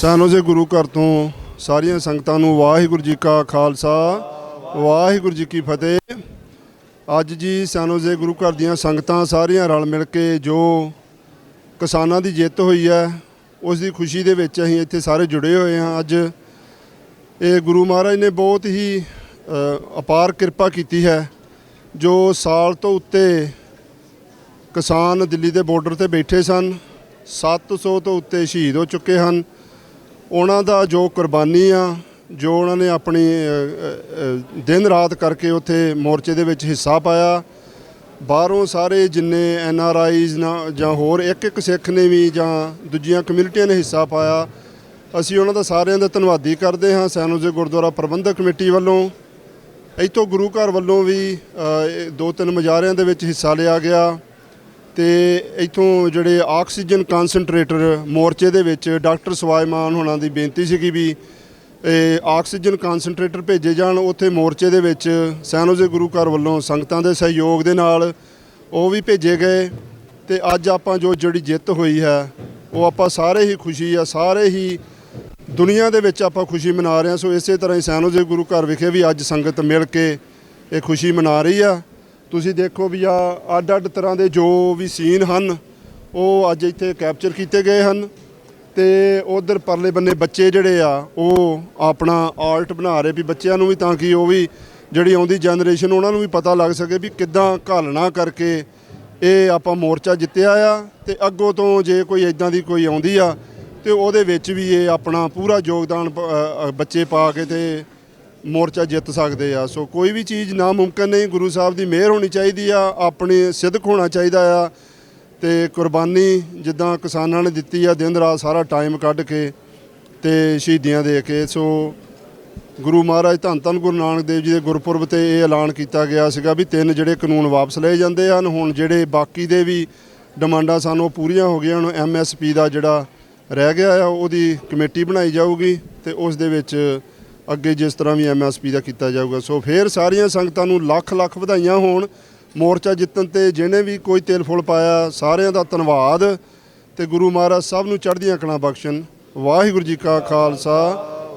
ਸਾਨੂੰ ਜੇ ਗੁਰੂ ਘਰ ਤੋਂ ਸਾਰੀਆਂ ਸੰਗਤਾਂ ਨੂੰ ਵਾਹਿਗੁਰੂ ਜੀ ਕਾ ਖਾਲਸਾ ਵਾਹਿਗੁਰੂ ਜੀ ਕੀ ਫਤਿਹ। ਅੱਜ ਜੀ ਸਾਨੂੰ ਜੇ ਗੁਰੂ ਘਰ ਦੀਆਂ ਸੰਗਤਾਂ ਸਾਰੀਆਂ ਰਲ ਮਿਲ ਕੇ ਜੋ ਕਿਸਾਨਾਂ ਦੀ ਜਿੱਤ ਹੋਈ ਹੈ ਉਸ ਦੀ ਖੁਸ਼ੀ ਦੇ ਵਿੱਚ ਅਸੀਂ ਇੱਥੇ ਸਾਰੇ ਜੁੜੇ ਹੋਏ ਹਾਂ। ਅੱਜ ਇਹ ਗੁਰੂ ਮਹਾਰਾਜ ਨੇ ਬਹੁਤ ਹੀ ਅਪਾਰ ਕਿਰਪਾ ਕੀਤੀ ਹੈ। ਜੋ ਸਾਲ ਤੋਂ ਉੱਤੇ ਕਿਸਾਨ ਦਿੱਲੀ ਦੇ ਬਾਰਡਰ ਤੇ ਬੈਠੇ ਸਨ, 700 ਤੋਂ ਉੱਤੇ ਸ਼ਹੀਦ ਹੋ ਚੁੱਕੇ ਹਨ। ਉਹਨਾਂ ਦਾ ਜੋ ਕੁਰਬਾਨੀ ਆ, ਜੋ ਉਹਨਾਂ ਨੇ ਆਪਣੀ ਦਿਨ ਰਾਤ ਕਰਕੇ ਉੱਥੇ ਮੋਰਚੇ ਦੇ ਵਿੱਚ ਹਿੱਸਾ ਪਾਇਆ। ਬਾਹਰੋਂ ਸਾਰੇ ਜਿੰਨੇ NRIs ਜਾਂ ਹੋਰ ਇੱਕ ਸਿੱਖ ਨੇ ਵੀ ਜਾਂ ਦੂਜੀਆਂ ਕਮਿਊਨਿਟੀਆਂ ਨੇ ਹਿੱਸਾ ਪਾਇਆ। ਅਸੀਂ ਉਹਨਾਂ ਦਾ ਸਾਰਿਆਂ ਦਾ ਧੰਨਵਾਦੀ ਕਰਦੇ ਹਾਂ। ਸੈਨੋਜ਼ੇ ਗੁਰਦੁਆਰਾ ਪ੍ਰਬੰਧਕ ਕਮੇਟੀ ਵੱਲੋਂ, ਇੱਥੋਂ ਗੁਰੂ ਘਰ ਵੱਲੋਂ ਵੀ 2-3 ਮੁਜ਼ਾਹਰਿਆਂ ਦੇ ਵਿੱਚ ਹਿੱਸਾ ਲਿਆ ਗਿਆ। ਤੇ ਇੱਥੋਂ ਜਿਹੜੇ ਆਕਸੀਜਨ ਕਨਸੈਂਟਰੇਟਰ ਮੋਰਚੇ ਦੇ ਵਿੱਚ ਡਾਕਟਰ ਸਵਾਈਮਾਨ ਹੋਣਾ ਦੀ ਬੇਨਤੀ ਸੀਗੀ ਵੀ ਆਕਸੀਜਨ ਕਨਸੈਂਟਰੇਟਰ ਭੇਜੇ ਜਾਣ ਉੱਥੇ ਮੋਰਚੇ ਦੇ ਵਿੱਚ। ਸੈਨੋਜ਼ੇ ਗੁਰੂ ਘਰ ਵੱਲੋਂ ਸੰਗਤਾਂ ਦੇ ਸਹਿਯੋਗ ਦੇ ਨਾਲ ਉਹ ਵੀ ਭੇਜੇ ਗਏ। ਤੇ ਅੱਜ ਆਪਾਂ ਜੋ ਜਿਹੜੀ ਜਿੱਤ ਹੋਈ ਹੈ ਉਹ ਆਪਾਂ ਸਾਰੇ ਹੀ ਖੁਸ਼ੀ ਆ, ਸਾਰੇ ਹੀ ਦੁਨੀਆ ਦੇ ਵਿੱਚ ਆਪਾਂ ਖੁਸ਼ੀ ਮਨਾ ਰਹੇ ਹਾਂ। ਸੋ ਇਸੇ ਤਰ੍ਹਾਂ ਹੀ ਸੈਨੋਜ਼ੇ ਗੁਰੂ ਘਰ ਵਿਖੇ ਵੀ ਅੱਜ ਸੰਗਤ ਮਿਲ ਕੇ ਇਹ ਖੁਸ਼ੀ ਮਨਾ ਰਹੀ ਆ। ਤੁਸੀਂ ਦੇਖੋ ਵੀ ਆ ਅੱਡ ਤਰ੍ਹਾਂ ਦੇ ਜੋ ਵੀ ਸੀਨ ਹਨ ਉਹ ਅੱਜ ਇੱਥੇ ਕੈਪਚਰ ਕੀਤੇ ਗਏ ਹਨ। ਤੇ ਉਧਰ ਪਰਲੇ ਬੰਨੇ ਬੱਚੇ ਜਿਹੜੇ ਆ ਉਹ ਆਪਣਾ ਆਰਟ ਬਣਾ ਰਹੇ ਵੀ ਬੱਚਿਆਂ ਨੂੰ ਵੀ, ਤਾਂ ਕਿ ਉਹ ਵੀ ਜਿਹੜੀ ਆਉਂਦੀ ਜਨਰੇਸ਼ਨ ਉਹਨਾਂ ਨੂੰ ਵੀ ਪਤਾ ਲੱਗ ਸਕੇ ਵੀ ਕਿੱਦਾਂ ਘਾਲਣਾ ਕਰਕੇ ਇਹ ਆਪਾਂ ਮੋਰਚਾ ਜਿੱਤਿਆ ਆ। ਤੇ ਅੱਗੋਂ ਤੋਂ ਜੇ ਕੋਈ ਇਦਾਂ ਦੀ ਕੋਈ ਆਉਂਦੀ ਆ ਤੇ ਉਹਦੇ ਵਿੱਚ ਵੀ ਇਹ ਆਪਣਾ ਪੂਰਾ ਯੋਗਦਾਨ ਬੱਚੇ ਪਾ ਕੇ ਤੇ ਮੋਰਚਾ ਜਿੱਤ ਸਕਦੇ ਆ। ਸੋ ਕੋਈ ਵੀ ਚੀਜ਼ ਨਾਮੁਮਕਿਨ ਨਹੀਂ, ਗੁਰੂ ਸਾਹਿਬ ਦੀ ਮਿਹਰ ਹੋਣੀ ਚਾਹੀਦੀ ਆ, ਆਪਣੀ ਸਿਦਕ ਹੋਣਾ ਚਾਹੀਦਾ ਆ। ਤੇ ਕੁਰਬਾਨੀ ਜਿੱਦਾਂ ਕਿਸਾਨਾਂ ਨੇ ਦਿੱਤੀ ਆ, ਦਿਨ ਰਾਤ ਸਾਰਾ ਟਾਈਮ ਕੱਢ ਕੇ ਤੇ ਸ਼ਹੀਦੀਆਂ ਦੇ ਕੇ। ਸੋ ਗੁਰੂ ਮਹਾਰਾਜ ਧੰਨ ਗੁਰੂ ਨਾਨਕ ਦੇਵ ਜੀ ਦੇ ਗੁਰਪੁਰਬ ਤੇ ਇਹ ਐਲਾਨ ਕੀਤਾ ਗਿਆ ਸੀਗਾ ਵੀ 3 ਜਿਹੜੇ ਕਾਨੂੰਨ ਵਾਪਸ ਲਏ ਜਾਂਦੇ ਹਨ। ਹੁਣ ਜਿਹੜੇ ਬਾਕੀ ਦੇ ਵੀ ਡਿਮਾਂਡਾਂ ਸਾਨੂੰ ਪੂਰੀਆਂ ਹੋ ਗਈਆਂ। ਹੁਣ MSP ਦਾ ਜਿਹੜਾ ਰਹਿ ਗਿਆ ਆ ਉਹਦੀ ਕਮੇਟੀ ਬਣਾਈ ਜਾਊਗੀ ਤੇ ਉਸ ਦੇ ਵਿੱਚ ਅੱਗੇ ਜਿਸ ਤਰ੍ਹਾਂ ਵੀ MSP ਦਾ ਕੀਤਾ ਜਾਊਗਾ। ਸੋ ਫਿਰ ਸਾਰੀਆਂ ਸੰਗਤਾਂ ਨੂੰ ਲੱਖ ਵਧਾਈਆਂ ਹੋਣ ਮੋਰਚਾ ਜਿੱਤਣ ਤੇ। ਜਿਹਨੇ ਵੀ ਕੋਈ ਤਿਲ ਫੁੱਲ ਪਾਇਆ ਸਾਰਿਆਂ ਦਾ ਧੰਨਵਾਦ। ਤੇ ਗੁਰੂ ਮਹਾਰਾਜ ਸਭ ਨੂੰ ਚੜ੍ਹਦੀਆਂ ਕਲਾਂ ਬਖਸ਼ਣ। ਵਾਹਿਗੁਰੂ ਜੀ ਕਾ ਖਾਲਸਾ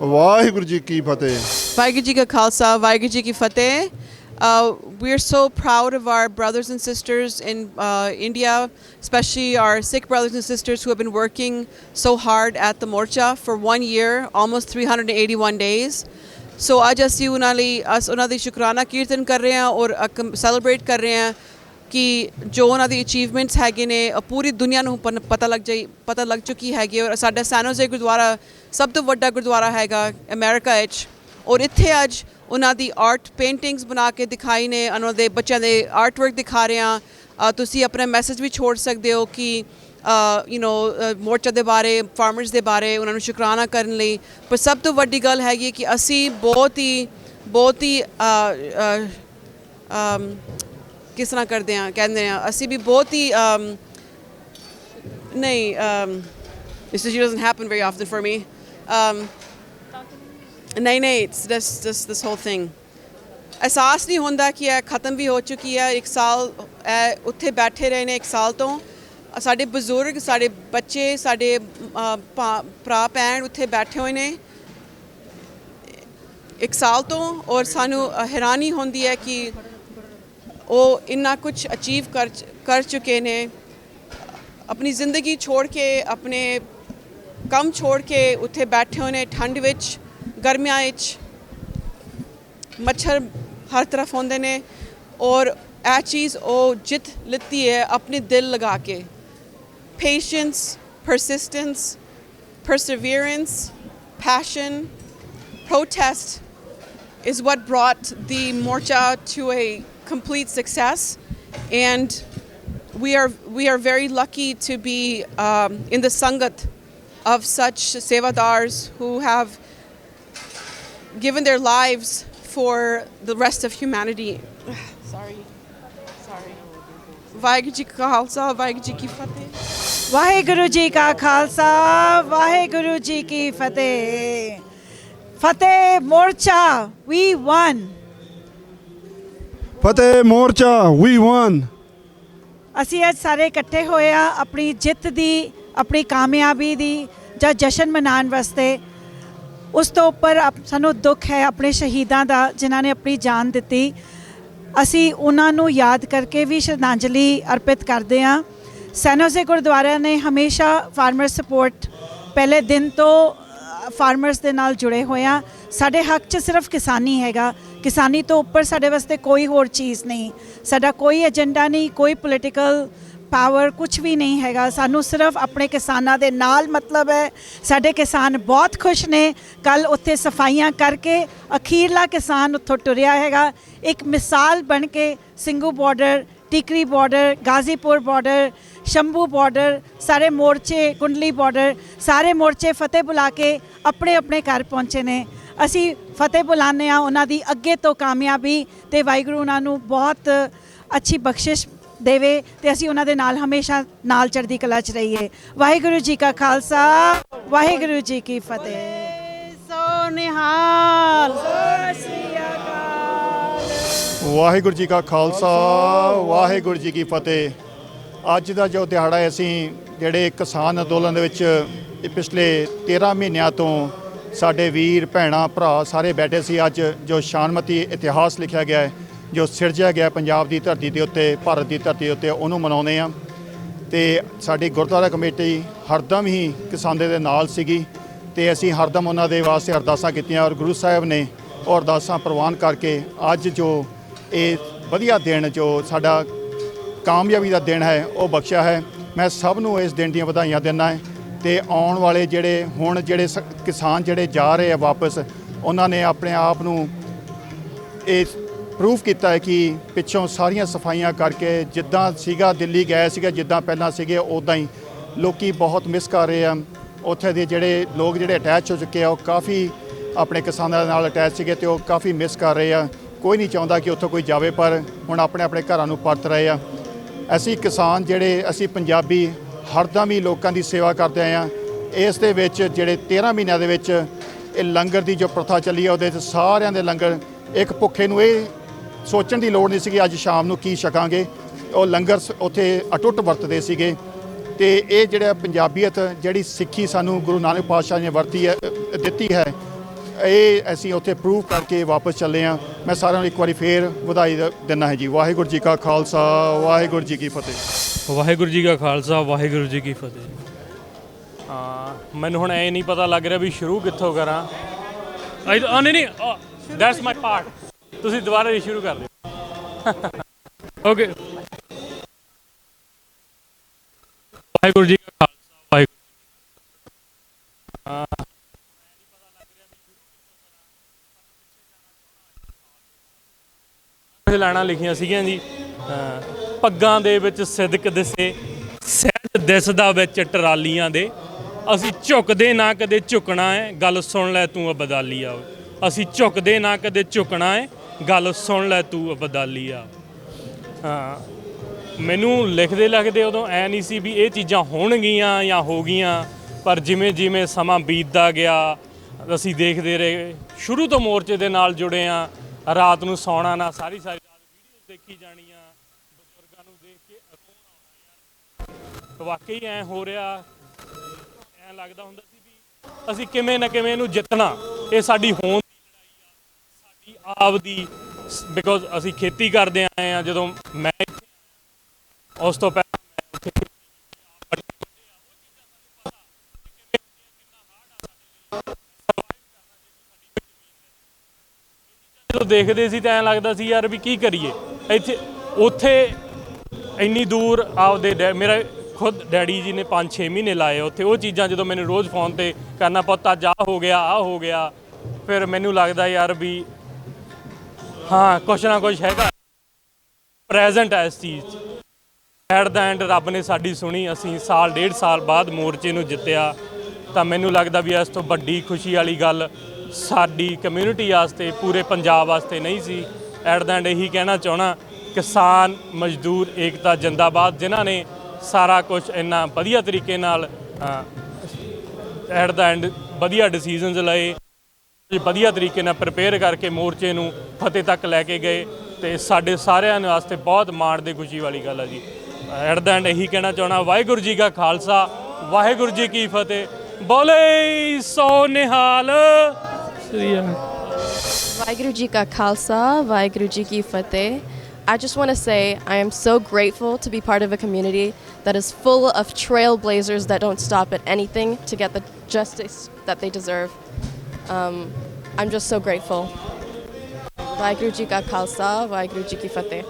ਵਾਹਿਗੁਰੂ ਜੀ ਕੀ ਫਤਿਹ। ਵਾਹਿਗੁਰੂ ਜੀ ਕਾ ਖਾਲਸਾ ਵਾਹਿਗੁਰੂ ਜੀ ਕੀ ਫਤਿਹ। We are so proud of our brothers and sisters in India, especially our Sikh brothers and sisters who have been working so hard at the Morcha for 1 year, almost 381 days. So ਅੱਜ ਅਸੀਂ ਉਹਨਾਂ ਦੀ ਸ਼ੁਕਰਾਨਾ ਕੀਰਤਨ ਕਰ ਰਹੇ ਹਾਂ ਔਰ celebrate ਕਰ ਰਹੇ ਹਾਂ ਕਿ ਜੋ ਉਹਨਾਂ ਦੀ ਅਚੀਵਮੈਂਟਸ ਹੈਗੇ ਨੇ ਪੂਰੀ ਦੁਨੀਆ ਨੂੰ ਪਤਾ ਲੱਗ ਚੁੱਕੀ ਹੈਗੀ। ਔਰ ਸਾਡਾ ਸੈਨੋਜ਼ੇ ਗੁਰਦੁਆਰਾ ਸਭ ਤੋਂ ਵੱਡਾ ਗੁਰਦੁਆਰਾ ਹੈਗਾ ਅਮਰੀਕਾ ਵਿੱਚ। ਔਰ ਇੱਥੇ ਅੱਜ ਉਹਨਾਂ ਦੀ ਆਰਟ ਪੇਂਟਿੰਗਸ ਬਣਾ ਕੇ ਦਿਖਾਈ ਨੇ, ਉਹਨਾਂ ਦੇ ਬੱਚਿਆਂ ਦੇ ਆਰਟ ਵਰਕ ਦਿਖਾ ਰਹੇ ਹਾਂ। ਤੁਸੀਂ ਆਪਣਾ ਮੈਸੇਜ ਵੀ ਛੋੜ ਸਕਦੇ ਹੋ ਕਿ ਮੋਰਚਾ ਦੇ ਬਾਰੇ, ਫਾਰਮਰਸ ਦੇ ਬਾਰੇ, ਉਹਨਾਂ ਨੂੰ ਸ਼ੁਕਰਾਨਾ ਕਰਨ ਲਈ। ਪਰ ਸਭ ਤੋਂ ਵੱਡੀ ਗੱਲ ਹੈਗੀ ਕਿ ਅਸੀਂ ਬਹੁਤ ਹੀ ਕਿਸ ਤਰ੍ਹਾਂ ਕਰਦੇ ਹਾਂ, ਕਹਿੰਦੇ ਹਾਂ ਅਸੀਂ ਵੀ ਬਹੁਤ ਹੀ ਨਹੀਂ this doesn't happen very often for me. ਨਹੀਂ it's just this whole thing ਅਹਿਸਾਸ ਨਹੀਂ ਹੁੰਦਾ ਕਿ ਇਹ ਖਤਮ ਵੀ ਹੋ ਚੁੱਕੀ ਹੈ। 1 ਸਾਲ ਉੱਥੇ ਬੈਠੇ ਰਹੇ ਨੇ, 1 ਸਾਲ ਤੋਂ ਸਾਡੇ ਬਜ਼ੁਰਗ, ਸਾਡੇ ਬੱਚੇ, ਸਾਡੇ ਭਰਾ ਭੈਣ ਉੱਥੇ ਬੈਠੇ ਹੋਏ ਨੇ 1 ਸਾਲ ਤੋਂ। ਔਰ ਸਾਨੂੰ ਹੈਰਾਨੀ ਹੁੰਦੀ ਹੈ ਕਿ ਉਹ ਇੰਨਾ ਕੁਝ ਅਚੀਵ ਕਰ ਚੁੱਕੇ ਨੇ। ਆਪਣੀ ਜ਼ਿੰਦਗੀ ਛੋੜ ਕੇ, ਆਪਣੇ ਕੰਮ ਛੋੜ ਕੇ ਉੱਥੇ ਬੈਠੇ ਹੋਏ ਨੇ ਠੰਡ ਵਿੱਚ, ਗਰਮੀਆਂ ਵਿੱਚ ਮੱਛਰ ਹਰ ਤਰਫ ਹੁੰਦੇ ਨੇ। ਔਰ ਇਹ ਚੀਜ਼ ਉਹ ਜਿੱਤ ਲਿੱਤੀ ਹੈ ਆਪਣੇ ਦਿਲ ਲਗਾ ਕੇ। Patience, persistence, perseverance, passion, protest is what brought the Morcha to a complete success. And we are very lucky to be in the Sangat of such sevadars who have given their lives for the rest of humanity. Sorry. Waheguru ji ਕਾ ਖਾਲਸਾ ਵਾਹਿਗੁਰੂ ਜੀ ਕੀ ਫਤਿਹ। ਵਾਹਿਗੁਰੂ ਜੀ ਕਾ ਖਾਲਸਾ ਵਾਹਿਗੁਰੂ ਜੀ ਕੀ ਫਤਿਹ। ਫਤਿਹ ਮੋਰਚਾ we won। ਫਤਿਹ ਮੋਰਚਾ we won। ਅਸੀਂ ਅੱਜ ਸਾਰੇ ਇਕੱਠੇ ਹੋਏ ਆ ਆਪਣੀ ਜਿੱਤ ਦੀ, ਆਪਣੀ ਕਾਮਯਾਬੀ ਦੀ ਜਾਂ ਜਸ਼ਨ ਮਨਾਉਣ ਵਾਸਤੇ। ਉਸ ਤੋਂ ਉੱਪਰ ਸਾਨੂੰ ਦੁੱਖ ਹੈ ਆਪਣੇ ਸ਼ਹੀਦਾਂ ਦਾ ਜਿਨ੍ਹਾਂ ਨੇ ਆਪਣੀ ਜਾਨ ਦਿੱਤੀ। ਅਸੀਂ ਉਹਨਾਂ ਨੂੰ ਯਾਦ ਕਰਕੇ ਵੀ ਸ਼ਰਧਾਂਜਲੀ ਅਰਪਿਤ ਕਰਦੇ ਹਾਂ। ਸੈਨ ਹੋਜ਼ੇ ਗੁਰਦੁਆਰਾ ਨੇ ਹਮੇਸ਼ਾ ਫਾਰਮਰ ਸਪੋਰਟ ਪਹਿਲੇ ਦਿਨ ਤੋਂ ਫਾਰਮਰਸ ਦੇ ਨਾਲ ਜੁੜੇ ਹੋਏ ਹਾਂ। ਸਾਡੇ ਹੱਕ 'ਚ ਸਿਰਫ ਕਿਸਾਨੀ ਹੈਗਾ, ਕਿਸਾਨੀ ਤੋਂ ਉੱਪਰ ਸਾਡੇ ਵਾਸਤੇ ਕੋਈ ਹੋਰ ਚੀਜ਼ ਨਹੀਂ। ਸਾਡਾ ਕੋਈ ਏਜੰਡਾ ਨਹੀਂ, ਕੋਈ ਪੋਲੀਟੀਕਲ ਪਾਵਰ ਕੁਝ ਵੀ ਨਹੀਂ ਹੈਗਾ। ਸਾਨੂੰ ਸਿਰਫ ਆਪਣੇ ਕਿਸਾਨਾਂ ਦੇ ਨਾਲ ਮਤਲਬ ਹੈ। ਸਾਡੇ ਕਿਸਾਨ ਬਹੁਤ ਖੁਸ਼ ਨੇ। ਕੱਲ੍ਹ ਉੱਥੇ ਸਫਾਈਆਂ ਕਰਕੇ ਅਖੀਰਲਾ ਕਿਸਾਨ ਉੱਥੋਂ ਟੁਰਿਆ ਹੈਗਾ। ਇੱਕ ਮਿਸਾਲ ਬਣ ਕੇ Singhu border, Tikri border, Ghazipur border, Shambhu border, ਸਾਰੇ ਮੋਰਚੇ, ਕੁੰਡਲੀ ਬਾਰਡਰ, ਸਾਰੇ ਮੋਰਚੇ ਫਤਿਹ ਬੁਲਾ ਕੇ ਆਪਣੇ ਆਪਣੇ ਘਰ ਪਹੁੰਚੇ ਨੇ। ਅਸੀਂ ਫਤਿਹ ਬੁਲਾਉਂਦੇ ਹਾਂ ਉਹਨਾਂ ਦੀ ਅੱਗੇ ਤੋਂ ਕਾਮਯਾਬੀ, ਅਤੇ ਵਾਹਿਗੁਰੂ ਉਹਨਾਂ ਨੂੰ ਬਹੁਤ ਅੱਛੀ ਬਖਸ਼ਿਸ਼ ਦੇਵੇ ਅਤੇ ਅਸੀਂ ਉਹਨਾਂ ਦੇ ਨਾਲ ਹਮੇਸ਼ਾ ਨਾਲ ਚੜ੍ਹਦੀ ਕਲਾ 'ਚ ਰਹੀਏ। ਵਾਹਿਗੁਰੂ ਜੀ ਕਾ ਖਾਲਸਾ, ਵਾਹਿਗੁਰੂ ਜੀ ਕੀ ਫਤਿਹ। ਸੋ ਨਿਹਾਲ, ਸਤਿ ਸ੍ਰੀ ਅਕਾਲ। ਵਾਹਿਗੁਰੂ ਜੀ ਕਾ ਖਾਲਸਾ, ਵਾਹਿਗੁਰੂ ਜੀ ਕੀ ਫਤਿਹ। ਅੱਜ ਦਾ ਜੋ ਦਿਹਾੜਾ ਹੈ, ਅਸੀਂ ਜਿਹੜੇ ਕਿਸਾਨ ਅੰਦੋਲਨ ਦੇ ਵਿੱਚ ਇਹ ਪਿਛਲੇ 13 ਮਹੀਨਿਆਂ ਤੋਂ ਸਾਡੇ ਵੀਰ ਭੈਣਾਂ ਭਰਾ ਸਾਰੇ ਬੈਠੇ ਸੀ। ਅੱਜ ਜੋ ਸ਼ਾਨਮਤੀ ਇਤਿਹਾਸ ਲਿਖਿਆ ਗਿਆ ਹੈ, ਜੋ ਸਿਰਜਿਆ ਗਿਆ ਪੰਜਾਬ ਦੀ ਧਰਤੀ ਦੇ ਉੱਤੇ, ਭਾਰਤ ਦੀ ਧਰਤੀ ਉੱਤੇ, ਉਹਨੂੰ ਮਨਾਉਂਦੇ ਹਾਂ। ਅਤੇ ਸਾਡੀ ਗੁਰਦੁਆਰਾ ਕਮੇਟੀ ਹਰਦਮ ਹੀ ਕਿਸਾਨਾਂ ਦੇ ਨਾਲ ਸੀਗੀ ਅਤੇ ਅਸੀਂ ਹਰਦਮ ਉਹਨਾਂ ਦੇ ਵਾਸਤੇ ਅਰਦਾਸਾਂ ਕੀਤੀਆਂ ਔਰ ਗੁਰੂ ਸਾਹਿਬ ਨੇ ਉਹ ਅਰਦਾਸਾਂ ਪ੍ਰਵਾਨ ਕਰਕੇ ਅੱਜ ਜੋ ਇਹ ਵਧੀਆ ਦਿਨ ਜੋ ਸਾਡਾ ਕਾਮਯਾਬੀ ਦਾ ਦਿਨ ਹੈ ਉਹ ਬਖਸ਼ਿਆ ਹੈ। ਮੈਂ ਸਭ ਨੂੰ ਇਸ ਦਿਨ ਦੀਆਂ ਵਧਾਈਆਂ ਦਿੰਦਾ ਹੈ। ਅਤੇ ਆਉਣ ਵਾਲੇ ਜਿਹੜੇ ਹੁਣ ਜਿਹੜੇ ਕਿਸਾਨ ਜਿਹੜੇ ਜਾ ਰਹੇ ਆ ਵਾਪਸ, ਉਹਨਾਂ ਨੇ ਆਪਣੇ ਆਪ ਨੂੰ ਇਹ ਪ੍ਰੂਫ ਕੀਤਾ ਹੈ ਕਿ ਪਿੱਛੋਂ ਸਾਰੀਆਂ ਸਫਾਈਆਂ ਕਰਕੇ ਜਿੱਦਾਂ ਸੀਗਾ, ਦਿੱਲੀ ਗਏ ਸੀਗੇ ਜਿੱਦਾਂ ਪਹਿਲਾਂ ਸੀਗੇ ਉੱਦਾਂ ਹੀ ਲੋਕੀ ਬਹੁਤ ਮਿਸ ਕਰ ਰਹੇ ਆ। ਉੱਥੇ ਦੇ ਜਿਹੜੇ ਲੋਕ ਜਿਹੜੇ ਅਟੈਚ ਹੋ ਚੁੱਕੇ ਆ ਉਹ ਕਾਫੀ ਆਪਣੇ ਕਿਸਾਨਾਂ ਦੇ ਨਾਲ ਅਟੈਚ ਸੀਗੇ ਅਤੇ ਉਹ ਕਾਫੀ ਮਿਸ ਕਰ ਰਹੇ ਆ। ਕੋਈ ਨਹੀਂ ਚਾਹੁੰਦਾ ਕਿ ਉੱਥੋਂ ਕੋਈ ਜਾਵੇ, ਪਰ ਹੁਣ ਆਪਣੇ ਆਪਣੇ ਘਰਾਂ ਨੂੰ ਪਰਤ ਰਹੇ ਆ। ਅਸੀਂ ਕਿਸਾਨ ਜਿਹੜੇ ਅਸੀਂ ਪੰਜਾਬੀ ਹਰਦਮ ਹੀ ਲੋਕਾਂ ਦੀ ਸੇਵਾ ਕਰਦੇ ਆਏ ਹਾਂ। ਇਸ ਦੇ ਵਿੱਚ ਜਿਹੜੇ 13 ਮਹੀਨਿਆਂ ਦੇ ਵਿੱਚ ਇਹ ਲੰਗਰ ਦੀ ਜੋ ਪ੍ਰਥਾ ਚੱਲੀ ਹੈ, ਉਹਦੇ 'ਚ ਸਾਰਿਆਂ ਦੇ ਲੰਗਰ, ਇੱਕ ਭੁੱਖੇ ਨੂੰ ਇਹ ਸੋਚਣ ਦੀ ਲੋੜ ਨਹੀਂ ਸੀ ਕਿ ਅੱਜ ਸ਼ਾਮ ਨੂੰ ਕੀ ਛਕਾਂਗੇ। ਉਹ ਲੰਗਰ ਉੱਥੇ ਅਟੁੱਟ ਵਰਤਦੇ ਸੀਗੇ। ਅਤੇ ਇਹ ਜਿਹੜਾ ਪੰਜਾਬੀਅਤ, ਜਿਹੜੀ ਸਿੱਖੀ ਸਾਨੂੰ ਗੁਰੂ ਨਾਨਕ ਪਾਤਸ਼ਾਹ ਨੇ ਵਰਤੀ ਹੈ, ਦਿੱਤੀ ਹੈ, ਇਹ ਅਸੀਂ ਉੱਥੇ ਪ੍ਰੂਵ ਕਰਕੇ ਵਾਪਸ ਚੱਲੇ ਹਾਂ। ਮੈਂ ਸਾਰਿਆਂ ਨੂੰ ਇੱਕ ਵਾਰੀ ਫੇਰ ਵਧਾਈ ਦਿੰਦਾ ਹੈ ਜੀ। ਵਾਹਿਗੁਰੂ ਜੀ ਕਾ ਖਾਲਸਾ, ਵਾਹਿਗੁਰੂ ਜੀ ਕੀ ਫਤਿਹ। ਵਾਹਿਗੁਰੂ ਜੀ ਕਾ ਖਾਲਸਾ, ਵਾਹਿਗੁਰੂ ਜੀ ਕੀ ਫਤਿਹ। ਮੈਨੂੰ ਹੁਣ ਇਹ ਨਹੀਂ ਪਤਾ ਲੱਗ ਰਿਹਾ ਵੀ ਸ਼ੁਰੂ ਕਿੱਥੋਂ ਕਰਾਂ। ਨਹੀਂ, ਦੈਟਸ ਮਾਈ ਪਾਰਟ। ਤੁਸੀਂ ਦੁਬਾਰਾ ਹੀ ਸ਼ੁਰੂ ਕਰ ਦਿਓ। ਓਕੇ। ਵਾਹਿਗੁਰੂ ਜੀ ਕਾ ਖਾਲਸਾ, ਵਾਹਿਗੁਰੂ। ਲਾਣਾ ਲਿਖੀਆਂ ਸੀਗੀਆਂ ਜੀ, ਪੱਗਾਂ ਦੇ ਵਿੱਚ ਸਿਦਕ ਦਿਸੇ, ਸਹਿਜ ਦਿਸਦਾ ਵਿੱਚ ਟਰਾਲੀਆਂ ਦੇ, ਅਸੀਂ ਝੁਕਦੇ ਨਾ ਕਦੇ ਝੁਕਣਾ ਹੈ, ਗੱਲ ਸੁਣ ਲੈ ਤੂੰ ਅਬਦਾਲੀ ਆ। ਅਸੀਂ ਝੁਕਦੇ ਨਾ ਕਦੇ ਝੁਕਣਾ ਹੈ, ਗੱਲ ਸੁਣ ਲੈ ਤੂੰ ਅਬਦਾਲੀ ਆ। ਮੈਨੂੰ ਲਿਖਦੇ ਉਦੋਂ ਐ ਨਹੀਂ ਸੀ ਵੀ ਇਹ ਚੀਜ਼ਾਂ ਹੋਣਗੀਆਂ ਜਾਂ ਹੋ ਗਈਆਂ, ਪਰ ਜਿਵੇਂ ਜਿਵੇਂ ਸਮਾਂ ਬੀਤਦਾ ਗਿਆ ਅਸੀਂ ਦੇਖਦੇ ਰਹੇ। ਸ਼ੁਰੂ ਤੋਂ ਮੋਰਚੇ ਦੇ ਨਾਲ ਜੁੜੇ ਹਾਂ। ਰਾਤ ਨੂੰ ਸੌਣਾ ਨਾ, ਸਾਰੀ ਰਾਤ ਵੀਡੀਓਜ਼ ਦੇਖੀ ਜਾਣੀਆਂ, ਬਜ਼ੁਰਗਾਂ ਨੂੰ ਦੇਖ ਕੇ ਰੋਣਾ ਆਉਣਾ। ਵਾਕਈ ਐਂ ਹੋ ਰਿਹਾ, ਐਂ ਲੱਗਦਾ ਹੁੰਦਾ ਸੀ ਵੀ ਅਸੀਂ ਕਿਵੇਂ ਨਾ ਕਿਵੇਂ ਇਹਨੂੰ ਜਿੱਤਣਾ। ਇਹ ਸਾਡੀ ਹੋਂਦ ਦੀ ਲੜਾਈ ਆ, ਸਾਡੀ ਆਪ ਦੀ, ਬਿਕੋਜ਼ ਅਸੀਂ ਖੇਤੀ ਕਰਦੇ ਆਏ ਹਾਂ। ਜਦੋਂ ਮੈਂ ਇੱਥੇ ਉਸ ਤੋਂ ਪਹਿਲਾਂ ਮੈਂ ਉੱਥੇ ਜਦੋਂ ਦੇਖਦੇ ਸੀ ਤਾਂ ਐਂ ਲੱਗਦਾ ਸੀ ਯਾਰ ਵੀ ਕੀ ਕਰੀਏ ਇੱਥੇ ਉੱਥੇ ਇੰਨੀ ਦੂਰ। ਆਪਦੇ ਮੇਰਾ ਖੁਦ ਡੈਡੀ ਜੀ ਨੇ 5-6 ਮਹੀਨੇ ਲਾਏ ਉੱਥੇ। ਉਹ ਚੀਜ਼ਾਂ ਜਦੋਂ ਮੈਨੂੰ ਰੋਜ਼ ਫੋਨ ਤੇ ਕਰਨਾ, ਪੁੱਤ ਅੱਜ ਆਹ ਹੋ ਗਿਆ, ਆਹ ਹੋ ਗਿਆ, ਫਿਰ ਮੈਨੂੰ ਲੱਗਦਾ ਯਾਰ ਵੀ ਹਾਂ ਕੁਛ ਨਾ ਕੁਛ ਹੈਗਾ, ਪ੍ਰੈਜ਼ੈਂਟ ਹੈ ਇਸ ਚੀਜ਼ 'ਚ। ਐਟ ਦਾ ਐਂਡ ਰੱਬ ਨੇ ਸਾਡੀ ਸੁਣੀ। ਅਸੀਂ ਸਾਲ 1.5 ਸਾਲ ਬਾਅਦ ਮੋਰਚੇ ਨੂੰ ਜਿੱਤਿਆ। ਤਾਂ ਮੈਨੂੰ ਲੱਗਦਾ ਵੀ ਇਸ ਤੋਂ ਵੱਡੀ ਖੁਸ਼ੀ ਵਾਲੀ ਗੱਲ ਸਾਡੀ ਕਮਿਊਨਿਟੀ ਵਾਸਤੇ, ਪੂਰੇ ਪੰਜਾਬ ਵਾਸਤੇ ਨਹੀਂ ਸੀ। ਐਟ ਦਾ ਐਂਡ ਇਹੀ ਕਹਿਣਾ ਚਾਹੁੰਦਾ, ਕਿਸਾਨ ਮਜ਼ਦੂਰ ਏਕਤਾ ਜਿੰਦਾਬਾਦ, ਜਿਨ੍ਹਾਂ ਨੇ ਸਾਰਾ ਕੁਝ ਇੰਨਾ ਵਧੀਆ ਤਰੀਕੇ ਨਾਲ ਐਟ ਦਾ ਐਂਡ ਵਧੀਆ ਡਿਸੀਜ਼ਨਸ ਲਏ, ਵਧੀਆ ਤਰੀਕੇ ਨਾਲ ਪ੍ਰਪੇਅਰ ਕਰਕੇ ਮੋਰਚੇ ਨੂੰ ਫਤਿਹ ਤੱਕ ਲੈ ਕੇ ਗਏ। ਅਤੇ ਸਾਡੇ ਸਾਰਿਆਂ ਵਾਸਤੇ ਬਹੁਤ ਮਾਣ ਦੀ ਖੁਸ਼ੀ ਵਾਲੀ ਗੱਲ ਹੈ ਜੀ। ਐਟ ਦਾ ਐਂਡ ਇਹੀ ਕਹਿਣਾ ਚਾਹੁੰਦਾ, ਵਾਹਿਗੁਰੂ ਜੀ ਕਾ ਖਾਲਸਾ, ਵਾਹਿਗੁਰੂ ਜੀ ਕੀ ਫਤਿਹ। ਬੋਲੇ ਸੋ ਨਿਹਾਲ ਸ੍ਰੀ Vaheguru Ji Ka Khalsa, Vaheguru Ji Ki Fateh. I just want to say I am so grateful to be part of a community that is full of trailblazers that don't stop at anything to get the justice that they deserve. I'm just so grateful. Vaheguru Ji Ka Khalsa, Vaheguru Ji Ki Fateh.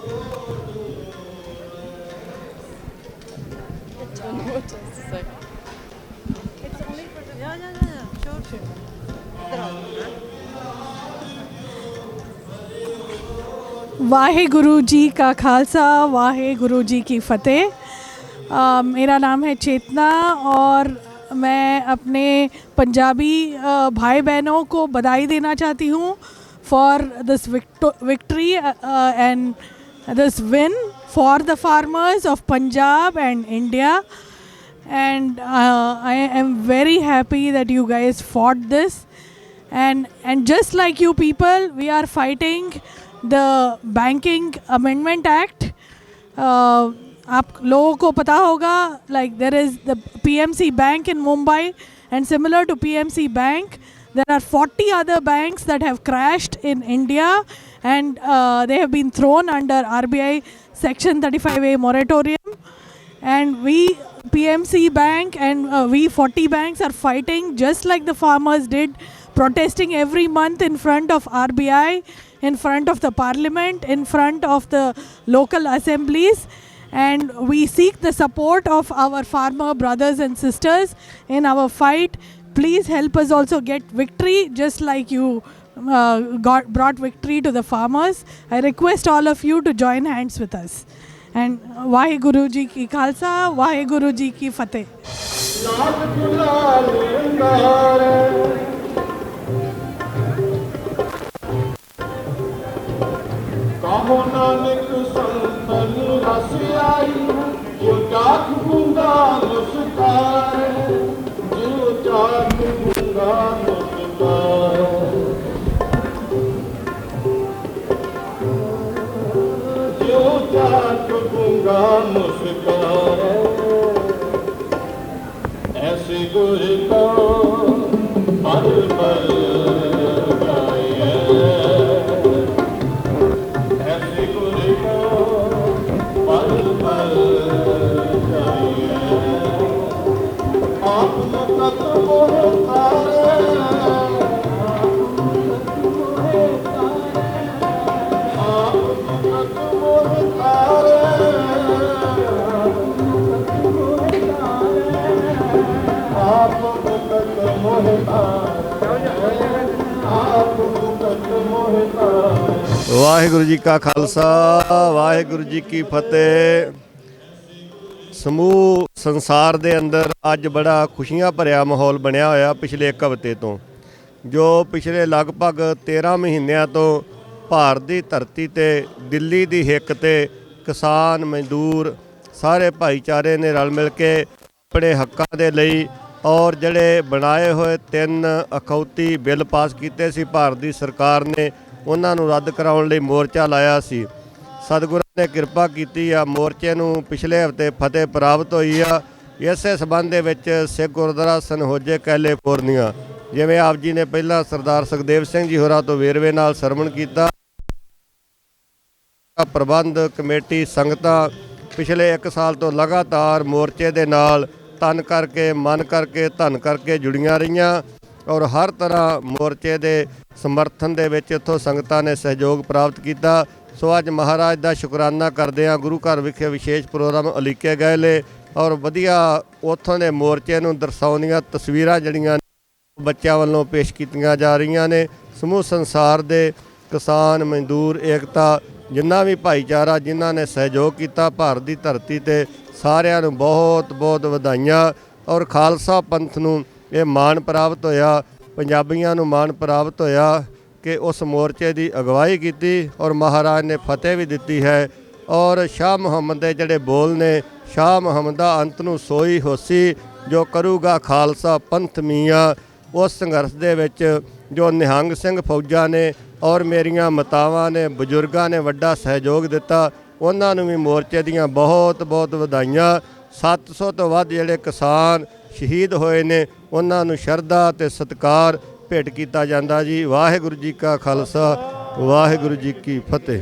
I don't know what else to say. Waheguru ji का खालसा वाहेगुरु जी की फ़तेह। मेरा नाम है चेतना और मैं अपने पंजाबी भाई बहनों को बधाई देना चाहती हूँ for this victory and this win for the farmers of Punjab and India and I am very happy that you guys fought this and just like you people we are fighting the banking amendment act. आप लोगों को पता होगा like there is the PMC bank in Mumbai and similar to PMC bank there are 40 other banks that have crashed in India and they have been thrown under RBI section 35A moratorium. And we PMC Bank and we 40 banks are fighting just like the farmers did, protesting every month in front of RBI, in front of the parliament, in front of the local assemblies. And we seek the support of our farmer brothers and sisters in our fight. Please help us also get victory just like you brought victory to the farmers. I request all of you to join hands with us. And Waheguru ji की खालसा वाहेगुरु जी की फतेह। कहो नानक संतन रस आई जो जात गुंगा मुस्कान जो जात गुंगा मुस्कान जो जात गुंगा मुस्कान ऐसे गुर को पल पल गाए ऐसे गुर को पल पल गाए आप तक ਵਾਹਿਗੁਰੂ ਜੀ ਕਾ ਖਾਲਸਾ ਵਾਹਿਗੁਰੂ ਜੀ ਕੀ ਫਤਿਹ। ਸਮੂਹ ਸੰਸਾਰ ਦੇ ਅੰਦਰ ਅੱਜ ਬੜਾ ਖੁਸ਼ੀਆਂ ਭਰਿਆ ਮਾਹੌਲ ਬਣਿਆ ਹੋਇਆ ਪਿਛਲੇ ਇੱਕ ਹਫ਼ਤੇ ਤੋਂ, ਜੋ ਪਿਛਲੇ ਲਗਭਗ 13 ਮਹੀਨਿਆਂ ਤੋਂ ਭਾਰਤ ਦੀ ਧਰਤੀ ਤੇ ਦਿੱਲੀ ਦੀ ਹਿੱਕ ਤੇ ਕਿਸਾਨ ਮਜ਼ਦੂਰ ਸਾਰੇ ਭਾਈਚਾਰੇ ਨੇ ਰਲ ਮਿਲ ਕੇ ਆਪਣੇ ਹੱਕਾਂ ਦੇ ਲਈ ਔਰ ਜਿਹੜੇ ਬਣਾਏ ਹੋਏ 3 ਅਖੌਤੀ ਬਿੱਲ ਪਾਸ ਕੀਤੇ ਸੀ ਭਾਰਤ ਦੀ ਸਰਕਾਰ ਨੇ ਉਹਨਾਂ ਨੂੰ ਰੱਦ ਕਰਾਉਣ ਲਈ ਮੋਰਚਾ ਲਾਇਆ ਸੀ। ਸਤਿਗੁਰਾਂ ਨੇ ਕਿਰਪਾ ਕੀਤੀ ਆ, ਮੋਰਚੇ ਨੂੰ ਪਿਛਲੇ ਹਫ਼ਤੇ ਫਤਿਹ ਪ੍ਰਾਪਤ ਹੋਈ ਆ। ਇਸੇ ਸਬੰਧ ਦੇ ਵਿੱਚ ਸਿੱਖ ਗੁਰਦੁਆਰਾ ਸਨਹੋਜੇ ਕੈਲੀਫੋਰਨੀਆ, ਜਿਵੇਂ ਆਪ ਜੀ ਨੇ ਪਹਿਲਾਂ ਸਰਦਾਰ ਸੁਖਦੇਵ ਸਿੰਘ ਜੀ ਹੋਰਾਂ ਤੋਂ ਵੇਰਵੇ ਨਾਲ ਸਰਵਣ ਕੀਤਾ, ਪ੍ਰਬੰਧ ਕਮੇਟੀ ਸੰਗਤਾਂ ਪਿਛਲੇ 1 ਸਾਲ ਤੋਂ ਲਗਾਤਾਰ ਮੋਰਚੇ ਦੇ ਨਾਲ ਤਨ ਕਰਕੇ ਮਨ ਕਰਕੇ ਧਨ ਕਰਕੇ ਜੁੜੀਆਂ ਰਹੀਆਂ ਔਰ ਹਰ ਤਰ੍ਹਾਂ ਮੋਰਚੇ ਦੇ ਸਮਰਥਨ ਦੇ ਵਿੱਚ ਇੱਥੋਂ ਸੰਗਤਾਂ ਨੇ ਸਹਿਯੋਗ ਪ੍ਰਾਪਤ ਕੀਤਾ। ਸੋ ਅੱਜ ਮਹਾਰਾਜ ਦਾ ਸ਼ੁਕਰਾਨਾ ਕਰਦੇ ਹਾਂ। ਗੁਰੂ ਘਰ ਵਿਖੇ ਵਿਸ਼ੇਸ਼ ਪ੍ਰੋਗਰਾਮ ਉਲੀਕੇ ਗਏ ਨੇ ਔਰ ਵਧੀਆ ਉੱਥੋਂ ਦੇ ਮੋਰਚੇ ਨੂੰ ਦਰਸਾਉਂਦੀਆਂ ਤਸਵੀਰਾਂ ਜਿਹੜੀਆਂ ਬੱਚਿਆਂ ਵੱਲੋਂ ਪੇਸ਼ ਕੀਤੀਆਂ ਜਾ ਰਹੀਆਂ ਨੇ। ਸਮੂਹ ਸੰਸਾਰ ਦੇ ਕਿਸਾਨ ਮਜ਼ਦੂਰ ਏਕਤਾ ਜਿੰਨਾ ਵੀ ਭਾਈਚਾਰਾ ਜਿਨ੍ਹਾਂ ਨੇ ਸਹਿਯੋਗ ਕੀਤਾ ਭਾਰਤ ਦੀ ਧਰਤੀ ਤੇ ਸਾਰਿਆਂ ਨੂੰ ਬਹੁਤ ਬਹੁਤ ਵਧਾਈਆਂ। ਔਰ ਖਾਲਸਾ ਪੰਥ ਨੂੰ ਇਹ ਮਾਣ ਪ੍ਰਾਪਤ ਹੋਇਆ, ਪੰਜਾਬੀਆਂ ਨੂੰ ਮਾਣ ਪ੍ਰਾਪਤ ਹੋਇਆ ਕਿ ਉਸ ਮੋਰਚੇ ਦੀ ਅਗਵਾਈ ਕੀਤੀ ਔਰ ਮਹਾਰਾਜ ਨੇ ਫਤਿਹ ਵੀ ਦਿੱਤੀ ਹੈ। ਔਰ ਸ਼ਾਹ ਮੁਹੰਮਦ ਦੇ ਜਿਹੜੇ ਬੋਲ ਨੇ, ਸ਼ਾਹ ਮੁਹੰਮਦ ਦਾ ਅੰਤ ਨੂੰ ਸੋਈ ਹੋਸੀ ਜੋ ਕਰੂਗਾ ਖਾਲਸਾ ਪੰਥ ਮੀਆਂ। ਉਸ ਸੰਘਰਸ਼ ਦੇ ਵਿੱਚ ਜੋ ਨਿਹੰਗ ਸਿੰਘ ਫੌਜਾਂ ਨੇ ਔਰ ਮੇਰੀਆਂ ਮਾਤਾਵਾਂ ਨੇ ਬਜ਼ੁਰਗਾਂ ਨੇ ਵੱਡਾ ਸਹਿਯੋਗ ਦਿੱਤਾ, ਉਹਨਾਂ ਨੂੰ ਵੀ ਮੋਰਚੇ ਦੀਆਂ ਬਹੁਤ ਬਹੁਤ ਵਧਾਈਆਂ। 700 ਤੋਂ ਵੱਧ ਜਿਹੜੇ ਕਿਸਾਨ ਸ਼ਹੀਦ ਹੋਏ ਨੇ ਉਹਨਾਂ ਨੂੰ ਸ਼ਰਧਾ ਤੇ ਸਤਿਕਾਰ ਭੇਟ ਕੀਤਾ ਜਾਂਦਾ ਜੀ। ਵਾਹਿਗੁਰੂ ਜੀ ਕਾ ਖਾਲਸਾ, ਵਾਹਿਗੁਰੂ ਜੀ ਕੀ ਫਤਿਹ।